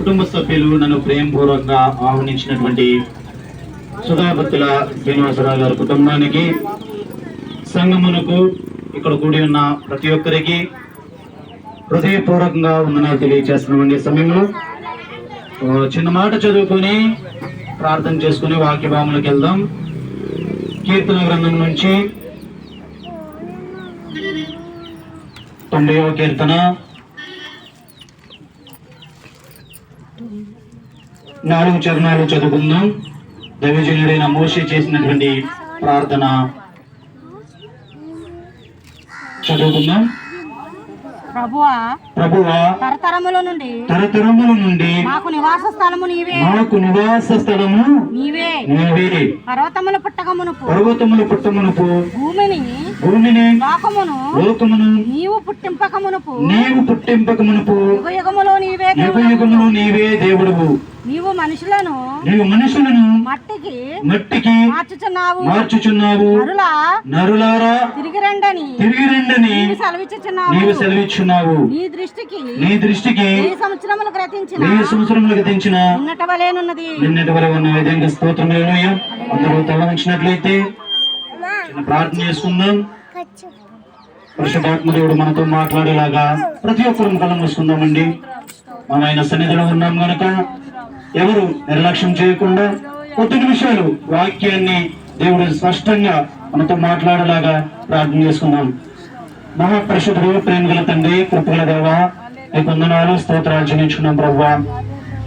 కుటుంబ సభ్యులు నన్ను ప్రేమపూర్వకంగా ఆహ్వానించినటువంటి సుధాభక్తుల శ్రీనివాసరావు గారి కుటుంబానికి, సంఘమునకు, ఇక్కడ కూడి ఉన్న ప్రతి ఒక్కరికి హృదయపూర్వకంగా వందనాలు తెలియజేస్తున్నామండి. ఈ సమయంలో చిన్న మాట చదువుకొని ప్రార్థన చేసుకుని వాక్య భాగంలోకి వెళ్దాం. కీర్తన గ్రంథం నుంచి 90వ కీర్తన 4 చరణాలు చదువుకుందాం. దైవజనుడైన మోషే చేసినటువంటి ప్రార్థన చదువుకుందాం. ప్రభువా, తరతరముల నుండి మాకు నివాస స్థలము నీవే. పర్వతముల పుట్టకమునుపు భూమిని లోకమును నీవు పుట్టింపకమునుపు యుగయుగములో నీవే దేవుడవు. నీవు మనుషులను మట్టికి మార్చుచున్నావు. నరులారా తిరిగి రండని నీవు సెలవిచ్చున్నావు. నీ దృష్టికి 1000 సంవత్సరములు గతించిన నిన్నటి వలె ఉన్న విధంగా స్తోత్రం. హల్లెలూయా. అందరూ తల వంచినట్లయితే చిన్న ప్రార్థన చేసుకుందాం. పరిశుద్ధాత్మ దేవుడు మనతో మాట్లాడేలాగా ప్రతి ఒక్కరూ కళ్ళు మూసుకుందామండి. మనం ఆయన సన్నిధిలో ఉన్నాం గనక ఎవరు నిర్లక్ష్యం చేయకుండా కొద్ది నిమిషాలు వాక్యాన్ని దేవుడు స్పష్టంగా మనతో మాట్లాడేలాగా ప్రార్థన చేసుకుందాం. మహాపరిశుద్ధుడు, ప్రేమ గల తండ్రి, కృపగల దేవా, నీకు వందనాలు, స్తోత్రాలు చెల్లించుకున్నాం ప్రభువా.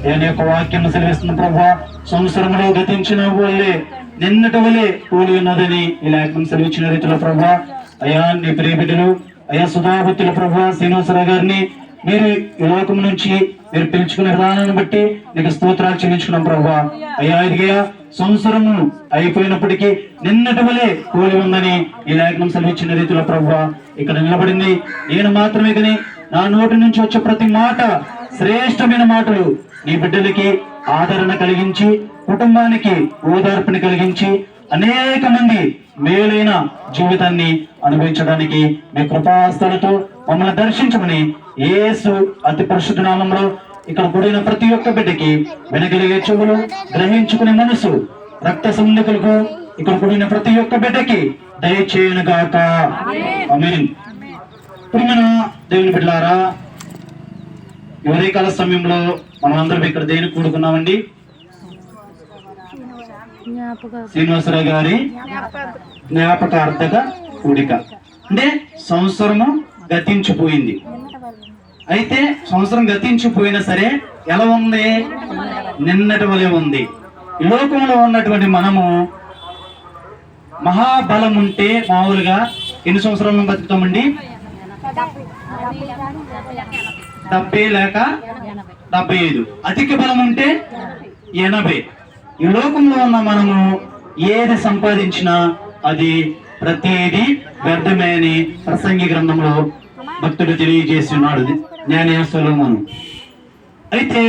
నేను యొక్క వాక్యం సెలవిస్తున్న ప్రభువా, సంవత్సరంలో గతించిన వల్లే నిన్నటి వలె పోలి ఉన్నదని ఈ లేఖనం సెలవిచ్చిన రీతిలో ప్రభువా, అయ్యా నీ ప్రియ బిడ్డలు అయ్యా సుధాభక్తుల ప్రభువా శ్రీనివాసరావు గారిని మీరు ఈ లోకం నుంచి మీరు పిలుచుకునే విధానాన్ని బట్టి నీకు స్తోత్రాలు చెల్లించుకున్నాం ప్రభువా. అయ్యా ఇదిగా సంవత్సరము అయిపోయినప్పటికీ నిన్నటి వలె పోలి ఉందని ఈ లేఖనం సెలవిచ్చిన రీతిలో ప్రభువా ఇక్కడ నిలబడింది. నేను మాత్రమే కానీ నా నోటి నుంచి వచ్చే ప్రతి మాట శ్రేష్టమైన మాటలు నీ బిడ్డలకి ఆదరణ కలిగించి, కుటుంబానికి ఓదార్పుని కలిగించి, అనేక మంది మేలైన జీవితాన్ని అనుభవించడానికి మీ కృపాస్తులతో మమ్మల్ని దర్శించమని యేసు అతి పరిశుద్ధ నామంలో ఇక్కడ కూడిన ప్రతి ఒక్క బిడ్డకి వెనగలిగే చెవులు, గ్రహించుకునే మనసు, రక్త సంబంధికులకు ఇక్కడ కూడిన ప్రతి ఒక్క బిడ్డకి దయచేయను గాక. ఆమేన్. ప్రియమైన దేవుని బిడ్డలారా, ఉదయకాల సమయంలో మనం అందరం ఇక్కడ దేని కూడుకున్నామండి? శ్రీనివాసరావు గారి జ్ఞాపకార్థక కూడిక. అంటే సంవత్సరము గతించిపోయింది. అయితే సంవత్సరం గతించిపోయినా సరే ఎలా ఉంది? నిన్నటి వలె ఉంది. ఈ లోకంలో ఉన్నటువంటి మనము మహాబలం ఉంటే మామూలుగా ఎన్ని సంవత్సరాలను బతుకుతామండి? 70 లేక 75. అధిక బలం ఉంటే 80. ఈ లోకంలో ఉన్న మనము ఏది సంపాదించినా అది ప్రతిదీ వ్యర్థమే అని ప్రసంగి గ్రంథంలో భక్తుడు తెలియజేసి ఉన్నాడు, జ్ఞాని సొలొమోను. అయితే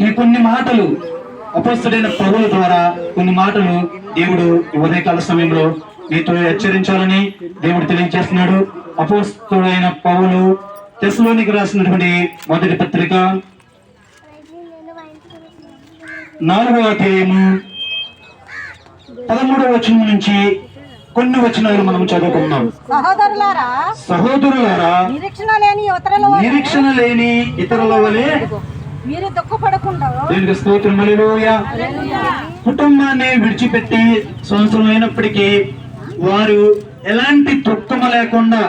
ఈ కొన్ని మాటలు అపోస్తలుడైన పౌలు ద్వారా కొన్ని మాటలు దేవుడు ఉదయకాల సమయంలో నీతో హెచ్చరించాలని దేవుడు తెలియజేస్తున్నాడు. అపోస్తలుడైన పౌలు తెస్సలోనికి రాసినటువంటి మొదటి పత్రిక 4వ అధ్యాయము 13వ వచనం నుంచి కొన్ని వచనాలు మనం చదువుకున్నాం. సహోదరులారా, నిరీక్షణ లేని ఇతరుల వలె మీరు దుఃఖపడకుండా దేవునికి స్తోత్రం. హల్లెలూయా. కుటుంబాన్ని విడిచిపెట్టి సంవత్సరం అయినప్పటికీ వారు ఎలాంటి దుఃఖము లేకుండా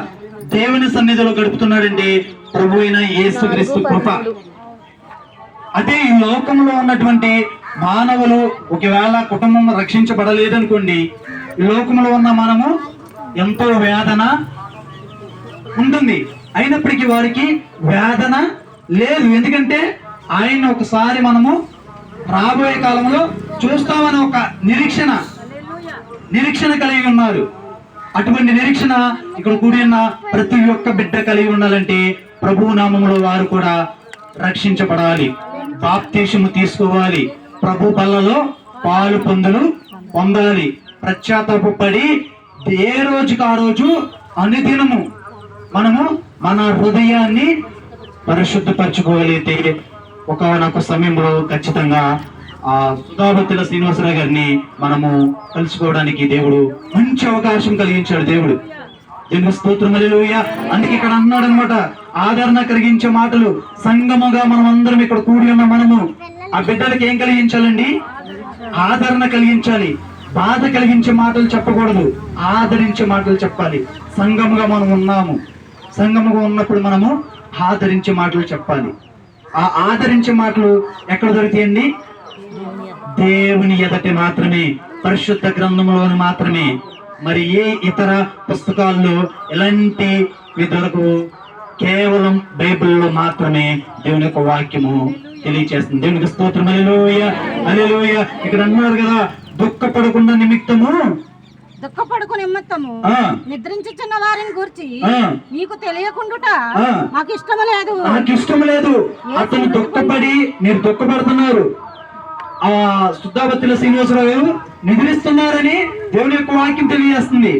దేవుని సన్నిధిలో గడుపుతున్నాడండి ప్రభు అయిన యేసుక్రీస్తు కృప. అదే ఈ లోకంలో ఉన్నటువంటి మానవులు ఒకవేళ కుటుంబం రక్షించబడలేదనుకోండి, ఈ లోకంలో ఉన్న మనము ఎంతో వేదన ఉంటుంది. అయినప్పటికీ వారికి వేదన లేదు. ఎందుకంటే ఆయన ఒకసారి మనము రాబోయే కాలంలో చూస్తామని ఒక నిరీక్షణ కలిగి ఉన్నారు. అటువంటి నిరీక్షణ ఇక్కడ కూడి ఉన్న ప్రతి ఒక్క బిడ్డ కలిగి ఉండాలంటే ప్రభువు నామములో వారు కూడా రక్షించబడాలి, బాప్తీసము తీసుకోవాలి, ప్రభు బల్లలో పాలు పొందాలి, పశ్చాత్తాపడి ఏ రోజుకి ఆ రోజు అనుదినము మనము మన హృదయాన్ని పరిశుద్ధపరచుకోగలిగితే ఒకనొక సమయంలో ఖచ్చితంగా ఆ సుధాభక్తుల శ్రీనివాసరావు గారిని మనము కలుసుకోవడానికి దేవుడు మంచి అవకాశం కలిగించాడు. దేవుడు దేవుని స్తోత్రం, హల్లెలూయా. అందుకే ఇక్కడ అన్నాడు అనమాట, ఆదరణ కలిగించే మాటలు. సంగముగా మనం అందరం ఇక్కడ కూడి ఉన్న మనము ఆ బిడ్డలకి ఏం కలిగించాలండి? ఆదరణ కలిగించాలి. బాధ కలిగించే మాటలు చెప్పకూడదు, ఆదరించే మాటలు చెప్పాలి. సంఘముగా మనం ఉన్నాము, సంఘముగా ఉన్నప్పుడు మనము ఆదరించే మాటలు చెప్పాలి. ఆ ఆదరించే మాటలు ఎక్కడ దొరికితాయండి? దేవుని ఎదటి మాత్రమే, పరిశుద్ధ గ్రంథంలోని మాత్రమే. మరి ఏ ఇతర పుస్తకాల్లో ఎలాంటి దొరకవు. కేవలం బైబిల్లో మాత్రమే దేవుని యొక్క వాక్యము తెలియచేస్తుంది. దేవునికి స్తోత్రం, హల్లెలూయా, హల్లెలూయా. ఇక్కడ అన్నారు కదా, దుఃఖపడకుండా నిమిత్తము, దుఃఖపడుకు నిమిత్తము నిద్రించుచున్న వారిని గురించి మీకు తెలియకుండుట మాకు ఇష్టం లేదు. నాకు ఇష్టం లేదు. అతను దుఃఖపడి, మీరు దుఃఖపడుతున్నారు. ఆ శుద్ధాభక్తుల శ్రీనివాసరావు గారు నిద్రిస్తున్నారని దేవుని యొక్క వాక్యం తెలియజేస్తుంది.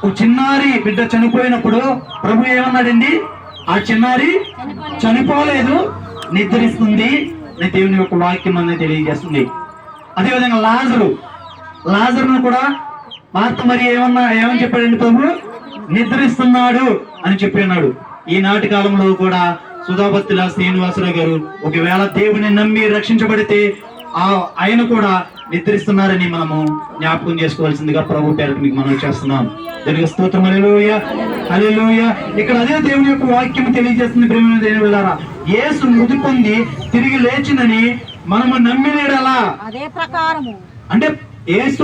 ఒక చిన్నారి బిడ్డ చనిపోయినప్పుడు ప్రభు ఏమన్నాడండి? ఆ చిన్నారి చనిపోలేదు, నిద్రిస్తుంది అని దేవుని యొక్క వాక్యం అనేది తెలియజేస్తుంది. అదేవిధంగా లాజరును కూడా మార్త మరి ఏమని చెప్పాడండి? ప్రభు నిద్రిస్తున్నాడు అని చెప్పి ఉన్నాడు. ఈనాటి కాలంలో కూడా సుధాభక్తుల శ్రీనివాసరావు గారు ఒకవేళ దేవుని నమ్మి రక్షించబడితే ఆయన కూడా నిద్రిస్తున్నారని మనము జ్ఞాపకం చేసుకోవాల్సిందిగా ప్రభు పేరుకు మీకు మనం చేస్తున్నాం. దేవునికి స్తోత్రం, హల్లెలూయా, హల్లెలూయా. ఇక్కడ అదే దేవుని యొక్క వాక్యం తెలియజేస్తుంది. ప్రేమ దేవులారా, యేసు మృతి పొంది తిరిగి లేచినని మనము నమ్మినేడలా అదే ప్రకారము అంటే యేసు